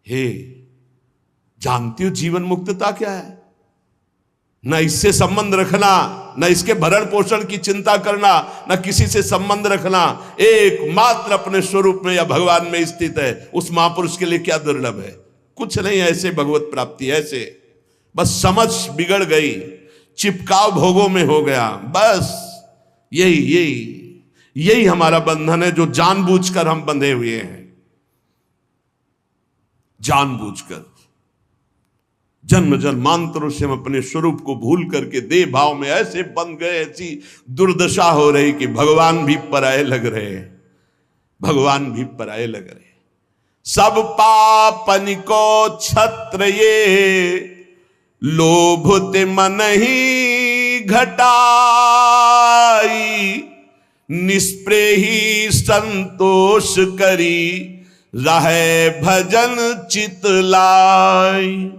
हे, जानती हो जीवन मुक्तता क्या है? न इससे संबंध रखना, न इसके भरण पोषण की चिंता करना, न किसी से संबंध रखना, एकमात्र अपने स्वरूप में या भगवान में स्थित है, उस महापुरुष के लिए क्या दुर्लभ है? कुछ नहीं ऐसे भगवत प्राप्ति, ऐसे बस समझ बिगड़ गई, चिपकाव भोगों में हो गया, बस यही हमारा बंधन है जो जानबूझकर हम बंधे हुए हैं। जानबूझकर जन्म जन्मांतरों से हम अपने स्वरूप को भूल करके देह भाव में ऐसे बंध गए, ऐसी दुर्दशा हो रही कि भगवान भी पराये लग रहे, भगवान भी पराये लग रहे। सब पापन को छत्र ये, लोभ ते मन ही घटाई, निष्प्रेही संतोष करी, रहे भजन चित लाई।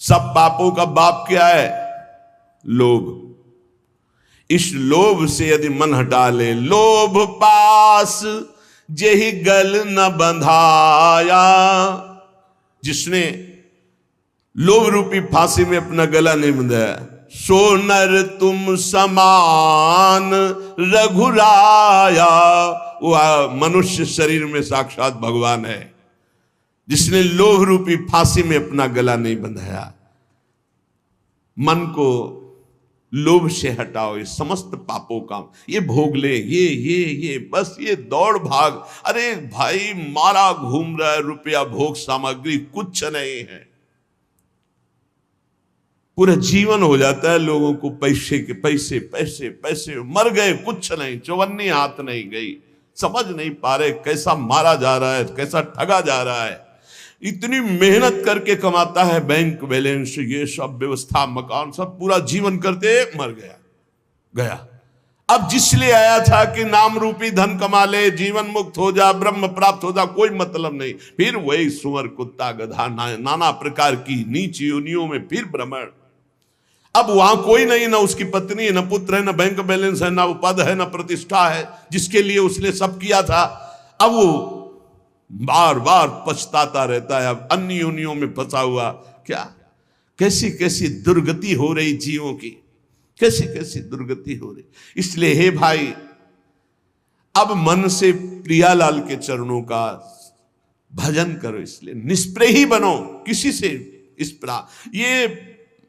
सब पापों का बाप क्या है? लोभ। इस लोभ से यदि मन हटा ले, लोभ पास जेहि गल न बंधाया, जिसने लोभ रूपी फांसी में अपना गला नहीं बंधाया, सो नर तुम समान रघुराया। वो मनुष्य शरीर में साक्षात भगवान है, जिसने लोभ रूपी फांसी में अपना गला नहीं बंधाया। मन को लोभ से हटाओ, ये समस्त पापों का, ये भोग ले, ये बस ये दौड़ भाग। अरे भाई, मारा घूम रहा है, रुपया भोग सामग्री कुछ नहीं है, पूरा जीवन हो जाता है लोगों को पैसे के पैसे पैसे पैसे, मर गए कुछ नहीं, चौवन्नी हाथ नहीं गई, समझ नहीं पा रहे कैसा मारा जा रहा है, कैसा ठगा जा रहा है। इतनी मेहनत करके कमाता है, बैंक बैलेंस, ये सब व्यवस्था, मकान, सब पूरा जीवन करते मर गया। अब जिसलिए आया था कि नाम रूपी धन कमा ले, जीवन मुक्त हो जा, ब्रह्म प्राप्त हो जा, कोई मतलब नहीं, फिर वही सुअर कुत्ता गधा नाना प्रकार की नीच योनियों में फिर भ्रमण। अब वहां कोई नहीं, ना उसकी पत्नी है, ना पुत्र है, ना बैंक बैलेंस है, ना पद है, ना प्रतिष्ठा है, जिसके लिए उसने सब किया था। अब वो बार बार पछताता रहता है, अब अन्य योनियों में फंसा हुआ। क्या कैसी कैसी दुर्गति हो रही जीवों की, कैसी कैसी दुर्गति हो रही। इसलिए हे भाई, अब मन से प्रियालाल के चरणों का भजन करो, इसलिए निष्प्रेही बनो किसी से। इस प्रकार ये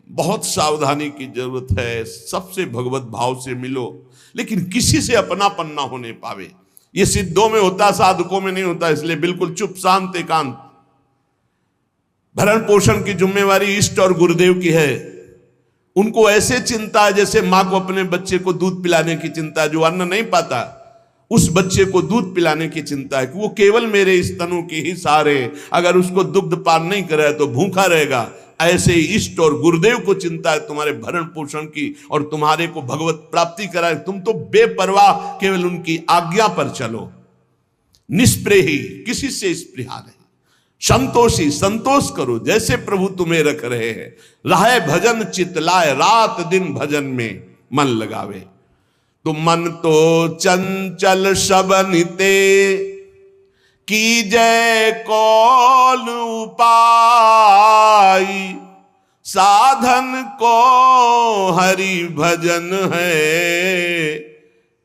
बहुत सावधानी की जरूरत है। सबसे भगवत भाव से मिलो, लेकिन किसी से अपनापन ना होने पावे। ये सिद्धों में होता, साधकों में नहीं होता। इसलिए बिल्कुल चुप शांत एकांत। भरण पोषण की जिम्मेवारी इष्ट और गुरुदेव की है। उनको ऐसे चिंता है जैसे मां को अपने बच्चे को दूध पिलाने की चिंता है, जो अन्न नहीं पाता उस बच्चे को दूध पिलाने की चिंता है कि वो केवल मेरे स्तनों के ही सहारे, अगर उसको दुग्ध पान नहीं करे तो भूखा रहेगा। ऐसे ही इष्ट और गुरुदेव को चिंता है तुम्हारे भरण पोषण की और तुम्हारे को भगवत प्राप्ति कराए। तुम तो बेपरवाह केवल उनकी आज्ञा पर चलो। निष्प्रेही, किसी से स्पृहा नहीं। संतोषी, संतोष करो जैसे प्रभु तुम्हें रख रहे हैं। रहे भजन चितलाए, रात दिन भजन में मन लगावे। तो मन तो चंचल सबनिते, की जय कौन उपाय। साधन को हरि भजन है,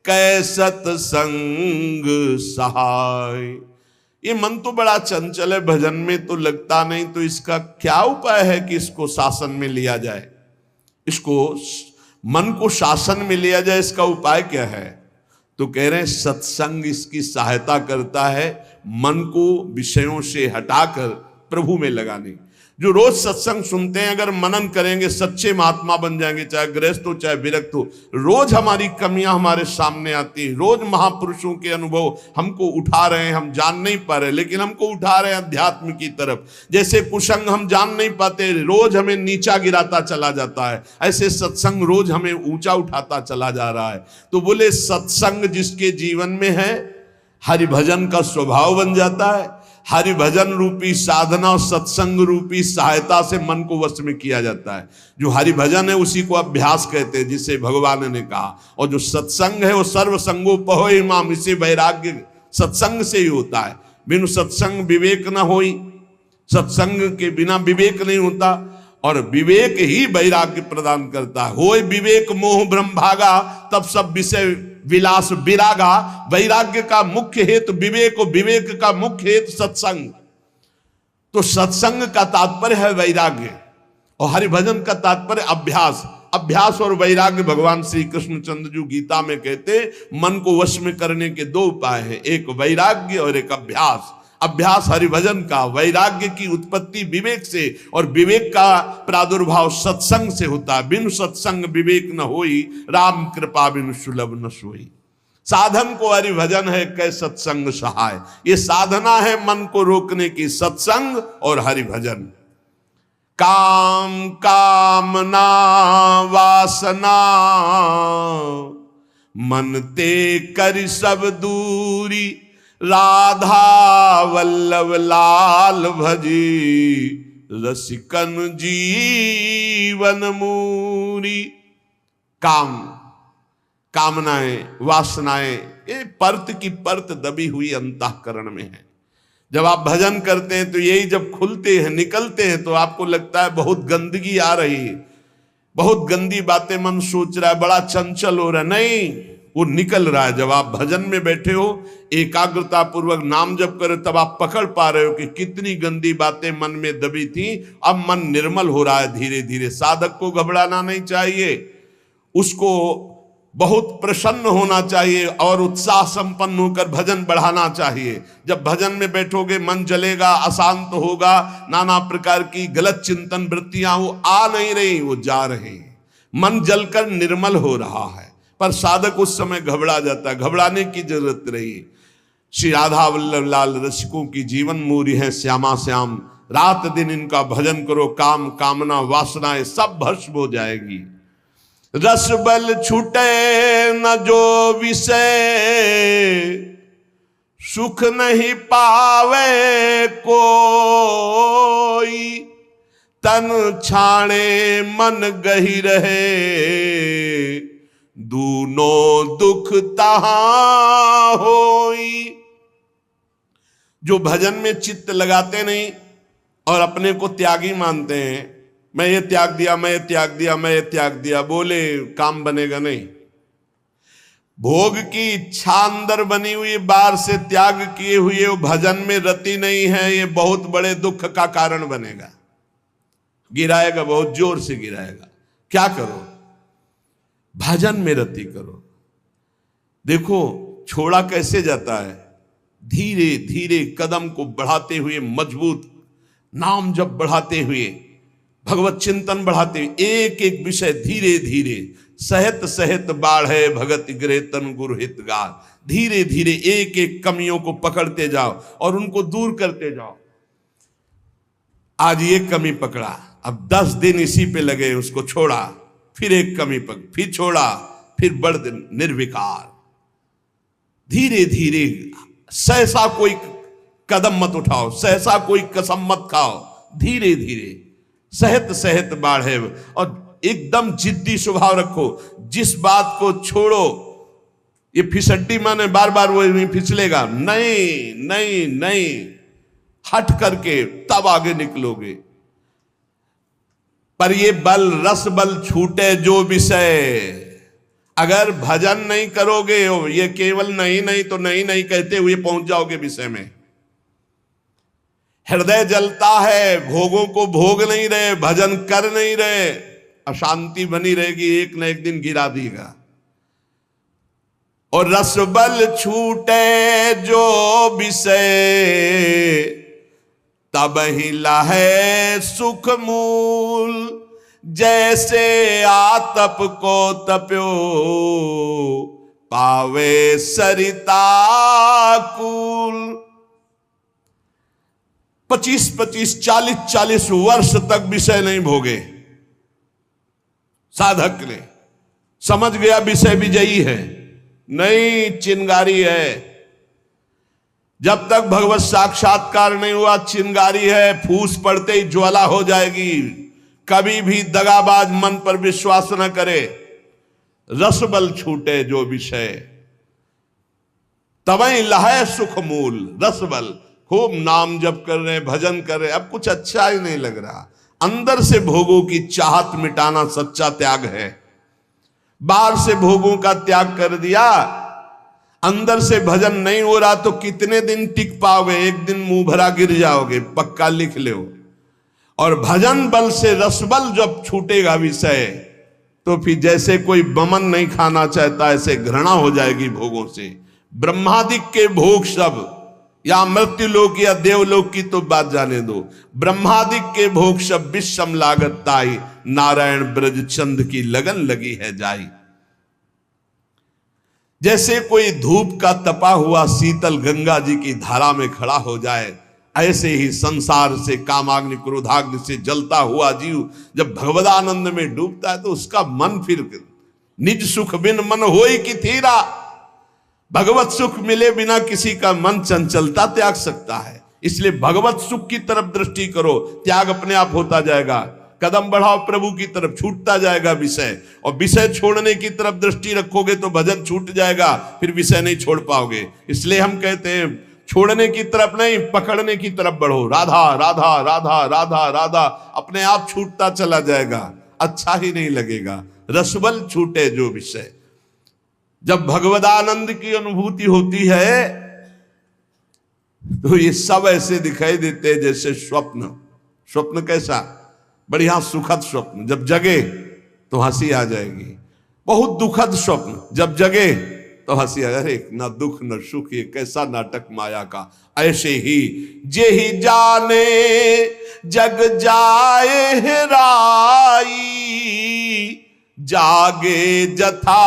कै सत्संग सहाय। ये मन तो बड़ा चंचल है, भजन में तो लगता नहीं, तो इसका क्या उपाय है कि इसको शासन में लिया जाए? इसको मन को शासन में लिया जाए, इसका उपाय क्या है? तो कह रहे हैं सत्संग इसकी सहायता करता है मन को विषयों से हटाकर प्रभु में लगाने। जो रोज सत्संग सुनते हैं, अगर मनन करेंगे सच्चे महात्मा बन जाएंगे, चाहे गृहस्थ हो चाहे विरक्त हो। रोज हमारी कमियां हमारे सामने आती हैं, रोज महापुरुषों के अनुभव हमको उठा रहे हैं। हम जान नहीं पा रहे, लेकिन हमको उठा रहे हैं अध्यात्म की तरफ। जैसे कुसंग हम जान नहीं पाते, रोज हमें नीचा गिराता चला जाता है, ऐसे सत्संग रोज हमें ऊंचा उठाता चला जा रहा है। तो बोले सत्संग जिसके जीवन में है, हरि भजन का स्वभाव बन जाता है। हरि भजन रूपी साधना और सत्संग रूपी सहायता से मन को वश में किया जाता है। जो हरि भजन है उसी को अभ्यास कहते हैं, जिसे भगवान ने कहा। और जो सत्संग है वो सर्व संगोपहो इमाम, इसे वैराग्य सत्संग से ही होता है। बिनु सत्संग विवेक न होई, सत्संग के बिना विवेक नहीं होता, और विवेक ही वैराग्य प्रदान करता है। होय विवेक मोह भ्रम भागा, तब सब विषय विलास विरागा। वैराग्य का मुख्य हेतु विवेक, और विवेक का मुख्य हेतु सत्संग। तो सत्संग का तात्पर्य है वैराग्य, और हरिभजन का तात्पर्य अभ्यास। अभ्यास और वैराग्य भगवान श्री कृष्णचंद्र जी गीता में कहते मन को वश में करने के दो उपाय हैं, एक वैराग्य और एक अभ्यास। अभ्यास हरिभजन का, वैराग्य की उत्पत्ति विवेक से, और विवेक का प्रादुर्भाव सत्संग से होता है। बिनु सत्संग विवेक न होई, राम कृपा बिनु सुलभ न सोई। साधन को हरिभजन है कै सत्संग सहाय। ये साधना है मन को रोकने की, सत्संग और हरिभजन। काम कामना वासना मन ते कर सब दूरी, राधा वल्लभ लाल भजी, रसिकन जीवन मूरी। काम, कामनाएं, वासनाएं, ये परत की परत दबी हुई अंतःकरण में है। जब आप भजन करते हैं तो यही जब खुलते हैं, निकलते हैं, तो आपको लगता है बहुत गंदगी आ रही है, बहुत गंदी बातें मन सोच रहा है, बड़ा चंचल हो रहा है। नहीं, वो निकल रहा है। जब आप भजन में बैठे हो, एकाग्रता पूर्वक नाम जप करो, तब आप पकड़ पा रहे हो कि कितनी गंदी बातें मन में दबी थी, अब मन निर्मल हो रहा है धीरे धीरे। साधक को घबराना नहीं चाहिए, उसको बहुत प्रसन्न होना चाहिए और उत्साह संपन्न होकर भजन बढ़ाना चाहिए। जब भजन में बैठोगे मन जलेगा, अशांत होगा, नाना प्रकार की गलत चिंतन वृत्तियां वो आ नहीं रही, वो जा रहे हैं। मन जलकर निर्मल हो रहा है, पर साधक उस समय घबरा जाता है। घबराने की जरूरत रही। श्री राधा वल्लभ लाल रसिकों की जीवन मूरी है श्यामा श्याम। रात दिन इनका भजन करो, काम कामना वासनाएं सब भस्म हो जाएगी। रस बल छूटे न जो विषय, सुख नहीं पावे कोई। तन छाणे मन गही रहे, दूनों दुख तहां होई। जो भजन में चित्त लगाते नहीं और अपने को त्यागी मानते हैं, मैं ये त्याग दिया, मैं ये त्याग दिया, मैं ये त्याग दिया, बोले काम बनेगा नहीं। भोग की इच्छा अंदर बनी हुई, बार से त्याग किए हुए वो भजन में रति नहीं है, ये बहुत बड़े दुख का कारण बनेगा। गिराएगा, बहुत जोर से गिराएगा। क्या करो? भजन में रति करो। देखो छोड़ा कैसे जाता है, धीरे धीरे कदम को बढ़ाते हुए, मजबूत नाम जब बढ़ाते हुए, भगवत चिंतन बढ़ाते हुए, एक एक विषय धीरे धीरे, सहत सहत बाढ़े भगत गिरे तन गुरु हितगार। धीरे धीरे एक एक कमियों को पकड़ते जाओ और उनको दूर करते जाओ। आज ये कमी पकड़ा, अब 10 दिन इसी पे लगे, उसको छोड़ा, फिर एक कमी पकड़, फिर छोड़ा, फिर बढ़ निर्विकार। धीरे धीरे, सहसा कोई कदम मत उठाओ, सहसा कोई कसम मत खाओ। धीरे धीरे सहत सहत बाढ़े, और एकदम जिद्दी स्वभाव रखो। जिस बात को छोड़ो, ये फिसड्डी माने बार बार वो नहीं फिसलेगा, नहीं नहीं नहीं, हट करके तब आगे निकलोगे। पर ये बल, रस बल छूटे जो विषय, अगर भजन नहीं करोगे, ये केवल नहीं नहीं तो नहीं नहीं कहते हुए पहुंच जाओगे विषय में। हृदय जलता है, भोगों को भोग नहीं रहे, भजन कर नहीं रहे, अशांति बनी रहेगी, एक न एक दिन गिरा देगा। और रस बल छूटे जो विषय, तब ही लहे सुख मूल। जैसे आतप को तप्यो, पावे सरिता कूल। 25-25, 40-40 वर्ष तक विषय नहीं भोगे साधक ने, समझ गया विषय विजयी है, नहीं चिंगारी है। जब तक भगवत साक्षात्कार नहीं हुआ, चिंगारी है, फूस पड़ते ही ज्वाला हो जाएगी। कभी भी दगाबाज मन पर विश्वास न करे। रस बल छूटे जो विषय, तबई लहै सुख मूल। रस बल, खूब नाम जप कर रहे हैं, भजन कर रहे हैं, अब कुछ अच्छा ही नहीं लग रहा। अंदर से भोगों की चाहत मिटाना सच्चा त्याग है। बाहर से भोगों का त्याग कर दिया, अंदर से भजन नहीं हो रहा तो कितने दिन टिक पाओगे? एक दिन मुंह भरा गिर जाओगे, पक्का लिख लो। और भजन बल से रसबल जब छूटेगा विषय, तो फिर जैसे कोई बमन नहीं खाना चाहता ऐसे घृणा हो जाएगी भोगों से। ब्रह्मादिक के भोग सब, या मृत्युलोक या देवलोक की तो बात जाने दो, ब्रह्मादिक के भोग सब विषम लागत ताई, नारायण ब्रज चंद की लगन लगी है जाई। जैसे कोई धूप का तपा हुआ शीतल गंगा जी की धारा में खड़ा हो जाए, ऐसे ही संसार से कामाग्नि क्रोधाग्नि से जलता हुआ जीव जब भगवदानंद में डूबता है तो उसका मन फिर निज सुख बिन मन होई की थीरा। भगवत सुख मिले बिना किसी का मन चंचलता त्याग सकता है। इसलिए भगवत सुख की तरफ दृष्टि करो, त्याग अपने आप होता जाएगा। कदम बढ़ाओ प्रभु की तरफ, छूटता जाएगा विषय। और विषय छोड़ने की तरफ दृष्टि रखोगे तो भजन छूट जाएगा, फिर विषय नहीं छोड़ पाओगे। इसलिए हम कहते हैं छोड़ने की तरफ नहीं, पकड़ने की तरफ बढ़ो। राधा राधा राधा राधा राधा, अपने आप छूटता चला जाएगा, अच्छा ही नहीं लगेगा। रसबल छूटे जो विषय। जब भगवदानंद की अनुभूति होती है तो ये सब ऐसे दिखाई देते हैं जैसे स्वप्न। स्वप्न कैसा? बढ़िया सुखद स्वप्न, जब जगे तो हंसी आ जाएगी। बहुत दुखद स्वप्न, जब जगे तो हंसी आ जाए। ना दुख न सुख, ये कैसा नाटक माया का। ऐसे ही जे ही जाने जग जाए हेराई, जागे जथा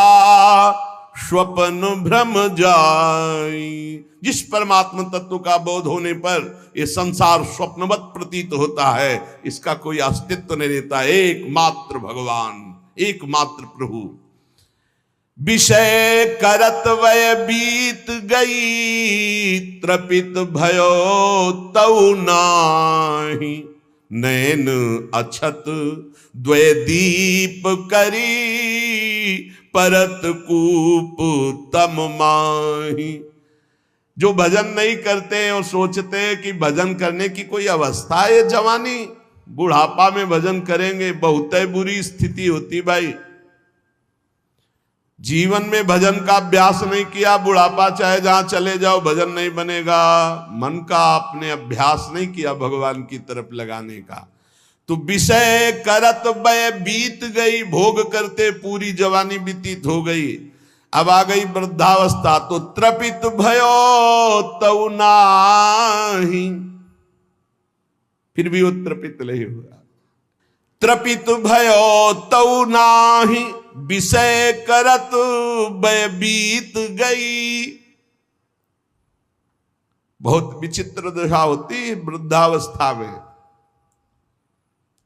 स्वप्न भ्रम जाई। जिस परमात्मा तत्व का बोध होने पर यह संसार स्वप्नवत प्रतीत होता है, इसका कोई अस्तित्व नहीं रहता। एकमात्र भगवान, एकमात्र प्रभु। विषय करत वय बीत गई, त्रपित भयो तऊ नाही। नैन अछत द्वय दीप करी, परत कूप तम माही। जो भजन नहीं करते और सोचते हैं कि भजन करने की कोई अवस्था है, जवानी बुढ़ापा में भजन करेंगे, बहुत बुरी स्थिति होती भाई। जीवन में भजन का अभ्यास नहीं किया, बुढ़ापा चाहे जहां चले जाओ भजन नहीं बनेगा। मन का आपने अभ्यास नहीं किया भगवान की तरफ लगाने का, तो विषय करत बय बीत गई। भोग करते पूरी जवानी व्यतीत हो गई, अब आ गई वृद्धावस्था तो त्रपित भयो तऊ नाही। फिर भी वो त्रपित नहीं हुआ। त्रपित भयो तऊ नाही, विषय करत बय बीत गई। बहुत विचित्र दशा होती है वृद्धावस्था में,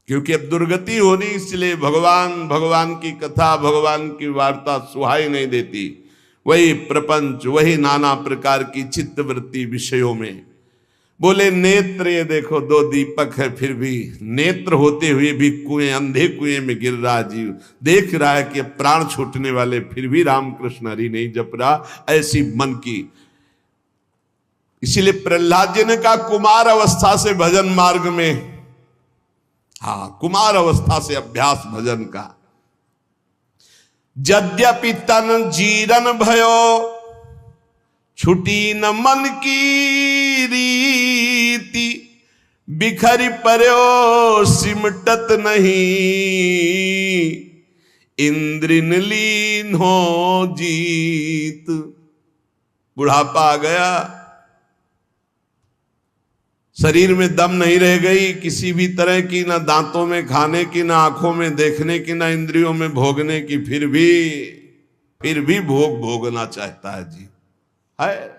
क्योंकि अब दुर्गति होनी, इसलिए भगवान की कथा, भगवान की वार्ता सुहाई नहीं देती। वही प्रपंच, वही नाना प्रकार की चित्तवृत्ति विषयों में। बोले नेत्र, ये देखो दो दीपक है, फिर भी नेत्र होते हुए भी कुएं, अंधे कुएं में गिर रहा जीव। देख रहा है कि प्राण छूटने वाले, फिर भी रामकृष्ण हरि नहीं जप रहा। ऐसी मन की, इसीलिए प्रहलाद जी ने कहा कुमार अवस्था से भजन मार्ग में, हाँ कुमार अवस्था से अभ्यास भजन का। यद्यपि तन जीरन भयो, छुटी न मन की रीति। बिखरी पर्यो सिमटत नहीं, इंद्रिन लीन हो जीत। बुढ़ापा आ गया, शरीर में दम नहीं रह गई किसी भी तरह की, ना दांतों में खाने की, ना आंखों में देखने की, ना इंद्रियों में भोगने की। फिर भी भोग भोगना चाहता है जी, है।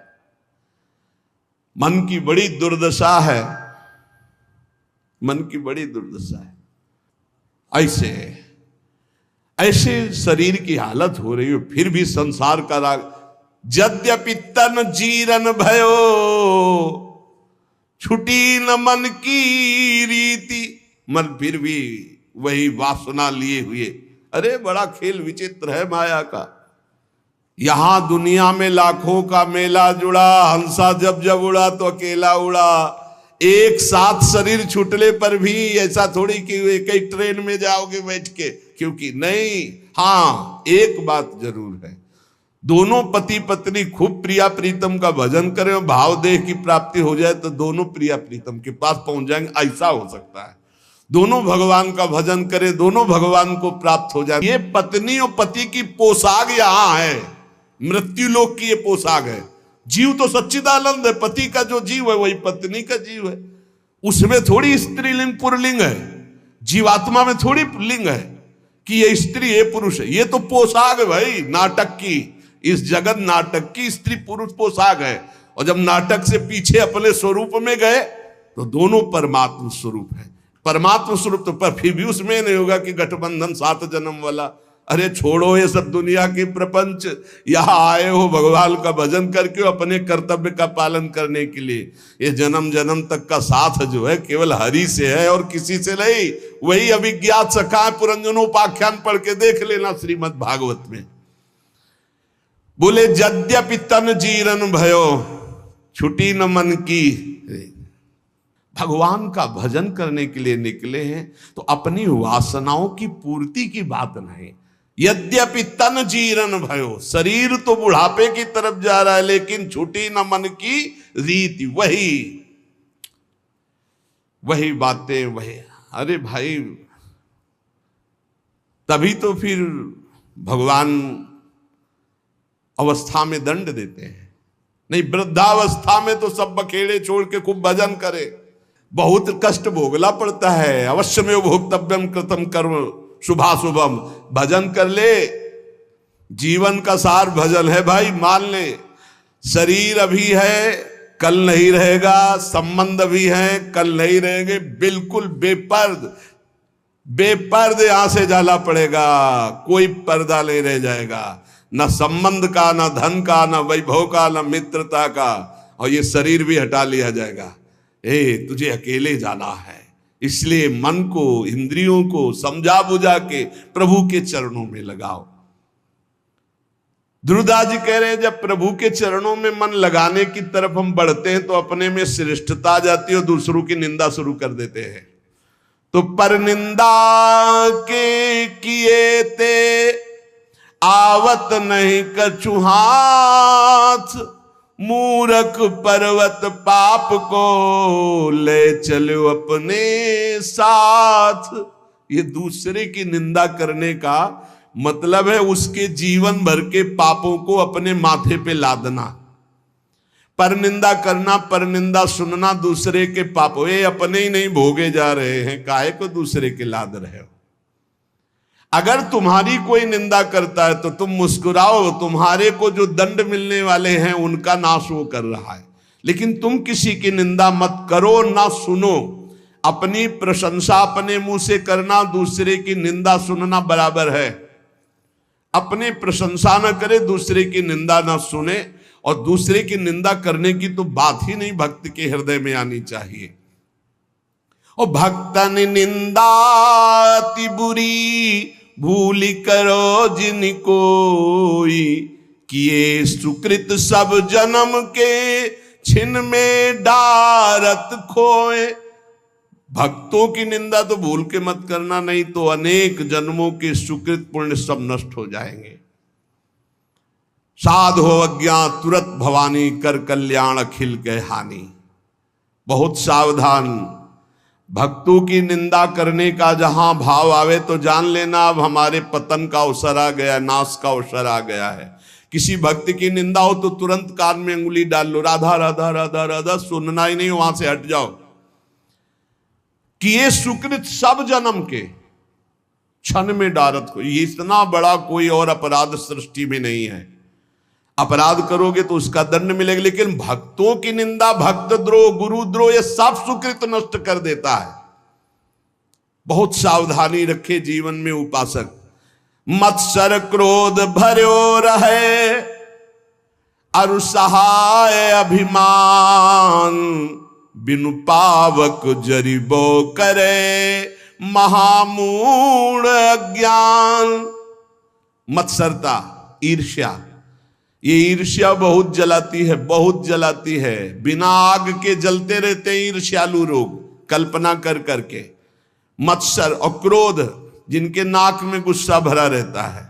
मन की बड़ी दुर्दशा है, मन की बड़ी दुर्दशा है। ऐसे शरीर की हालत हो रही हो, फिर भी संसार का राग। यद्यपि तन जीरन भयो, छुटी न मन की रीति। मन फिर भी वही वासना लिए हुए। अरे बड़ा खेल विचित्र है माया का। यहां दुनिया में लाखों का मेला जुड़ा, हंसा जब जब उड़ा तो अकेला उड़ा। एक साथ शरीर छूटने पर भी ऐसा थोड़ी कि एक ही ट्रेन में जाओगे बैठ के, क्योंकि नहीं। हाँ, एक बात जरूर है, दोनों पति पत्नी खूब प्रिया प्रीतम का भजन करें और भाव देह की प्राप्ति हो जाए तो दोनों प्रिया प्रीतम के पास पहुंच जाएंगे, ऐसा हो सकता है। दोनों भगवान का भजन करें, दोनों भगवान को प्राप्त हो जाए। ये पत्नी और पति की पोशाक यहां है, मृत्यु लोक की ये पोशाक है। जीव तो सच्चिदानंद है, पति का जो जीव है वही पत्नी का जीव है। उसमें थोड़ी स्त्रीलिंग पुरलिंग है, जीवात्मा में थोड़ी लिंग है कि ये स्त्री ये पुरुष है। ये तो पोशाक है भाई नाटक की, इस जगत नाटक की स्त्री पुरुष पोशाक है। और जब नाटक से पीछे अपने स्वरूप में गए तो दोनों परमात्मा स्वरूप है। परमात्मा स्वरूप तो पर फिर भी उसमें नहीं होगा कि गठबंधन 7 जन्म वाला। अरे छोड़ो ये सब दुनिया की प्रपंच, यहां आए हो भगवान का भजन करके अपने कर्तव्य का पालन करने के लिए। ये जन्म जन्म तक का साथ जो है केवल हरि से है और किसी से नहीं। वही अभिज्ञात सखा पुरंजनोपाख्यान पढ़ के देख लेना श्रीमद् भागवत में। बोले यद्यपि तन जीरन भयो छुटी न मन की। भगवान का भजन करने के लिए निकले हैं तो अपनी वासनाओं की पूर्ति की बात नहीं। यद्यपि तन जीरन भयो, शरीर तो बुढ़ापे की तरफ जा रहा है लेकिन छुटी न मन की रीति। वही बातें वही। अरे भाई तभी तो फिर भगवान अवस्था में दंड देते हैं। नहीं, वृद्धावस्था में तो सब बखेड़े छोड़ के खूब भजन करे। बहुत कष्ट भोगना पड़ता है। अवश्य में भोक्तव्यम कृतम कर्म शुभाशुभम। भजन कर ले, जीवन का सार भजन है भाई। मान ले शरीर अभी है कल नहीं रहेगा, संबंध भी है कल नहीं रहेंगे। बिल्कुल बेपर्द यहां से जाना पड़ेगा, कोई पर्दा नहीं रह जाएगा, न संबंध का, न धन का, न वैभव का, न मित्रता का। और ये शरीर भी हटा लिया जाएगा। तुझे अकेले जाना है, इसलिए मन को इंद्रियों को समझा बुझा के प्रभु के चरणों में लगाओ। ध्रुवदास जी कह रहे हैं जब प्रभु के चरणों में मन लगाने की तरफ हम बढ़ते हैं तो अपने में श्रेष्ठता आ जाती है और दूसरों की निंदा शुरू कर देते हैं। तो पर निंदा के किए ते आवत नहीं कछु हाथ, मूरख पर्वत पाप को ले चलो अपने साथ। ये दूसरे की निंदा करने का मतलब है उसके जीवन भर के पापों को अपने माथे पे लादना। पर निंदा करना, पर निंदा सुनना दूसरे के पापों, ये अपने ही नहीं भोगे जा रहे हैं, काहे को दूसरे के लाद रहे हो। अगर तुम्हारी कोई निंदा करता है तो तुम मुस्कुराओ, तुम्हारे को जो दंड मिलने वाले हैं उनका नाश वो कर रहा है। लेकिन तुम किसी की निंदा मत करो, ना सुनो। अपनी प्रशंसा अपने मुंह से करना, दूसरे की निंदा सुनना बराबर है। अपने प्रशंसा न करे, दूसरे की निंदा ना सुने। और दूसरे की निंदा करने की तो बात ही नहीं भक्त के हृदय में आनी चाहिए। और भक्तन निंदा अति बुरी भूली करो जिन कोई, किए सुकृत सब जन्म के छिन में डारत खोए। भक्तों की निंदा तो भूल के मत करना, नहीं तो अनेक जन्मों के सुकृत पुण्य सब नष्ट हो जाएंगे। साध हो अज्ञान तुरत भवानी, कर कल्याण अखिल के हानि। बहुत सावधान। भक्तों की निंदा करने का जहां भाव आवे तो जान लेना अब हमारे पतन का अवसर आ गया, नाश का अवसर आ गया है। किसी भक्त की निंदा हो तो तुरंत कान में अंगुली डाल लो, राधा राधा राधा राधा, सुनना ही नहीं, वहां से हट जाओ। कि ये सुकृत सब जन्म के क्षण में डारत को, ये इतना बड़ा कोई और अपराध सृष्टि में नहीं है। अपराध करोगे तो उसका दंड मिलेगा, लेकिन भक्तों की निंदा, भक्त द्रोह, गुरु द्रोह, ये सब सुकृत नष्ट कर देता है। बहुत सावधानी रखे जीवन में उपासक। मत्सर क्रोध भर्यो रहे, अरु सहाय अभिमान, बिनु पावक जरिबो करे महामूढ़ अज्ञान। मत्सरता, ईर्ष्या, ये ईर्ष्या बहुत जलाती है, बहुत जलाती है। बिना आग के जलते रहते हैं ईर्ष्यालु लोग, कल्पना कर करके। मत्सर और क्रोध, जिनके नाक में गुस्सा भरा रहता है,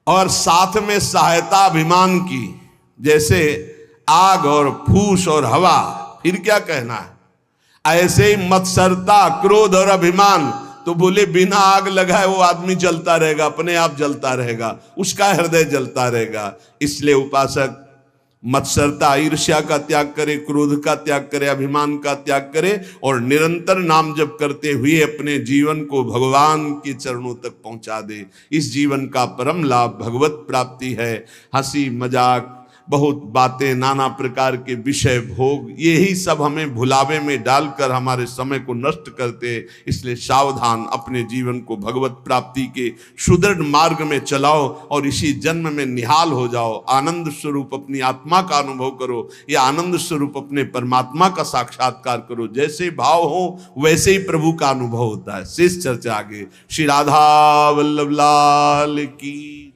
और साथ में सहायता अभिमान की, जैसे आग और फूस और हवा, फिर क्या कहना है। ऐसे ही मत्सरता, क्रोध और अभिमान, तो बोले बिना आग लगाए वो आदमी जलता रहेगा, अपने आप जलता रहेगा, उसका हृदय जलता रहेगा। इसलिए उपासक मत्सरता, ईर्ष्या का त्याग करे, क्रोध का त्याग करे, अभिमान का त्याग करे, और निरंतर नाम जप करते हुए अपने जीवन को भगवान के चरणों तक पहुंचा दे। इस जीवन का परम लाभ भगवत प्राप्ति है। हंसी मजाक, बहुत बातें, नाना प्रकार के विषय, भोग, यही सब हमें भुलावे में डालकर हमारे समय को नष्ट करते। इसलिए सावधान, अपने जीवन को भगवत प्राप्ति के सुदृढ़ मार्ग में चलाओ और इसी जन्म में निहाल हो जाओ। आनंद स्वरूप अपनी आत्मा का अनुभव करो, या आनंद स्वरूप अपने परमात्मा का साक्षात्कार करो। जैसे भाव हो वैसे ही प्रभु का अनुभव होता है। शेष चर्चा आगे। श्री राधा वल्लभ लाल की।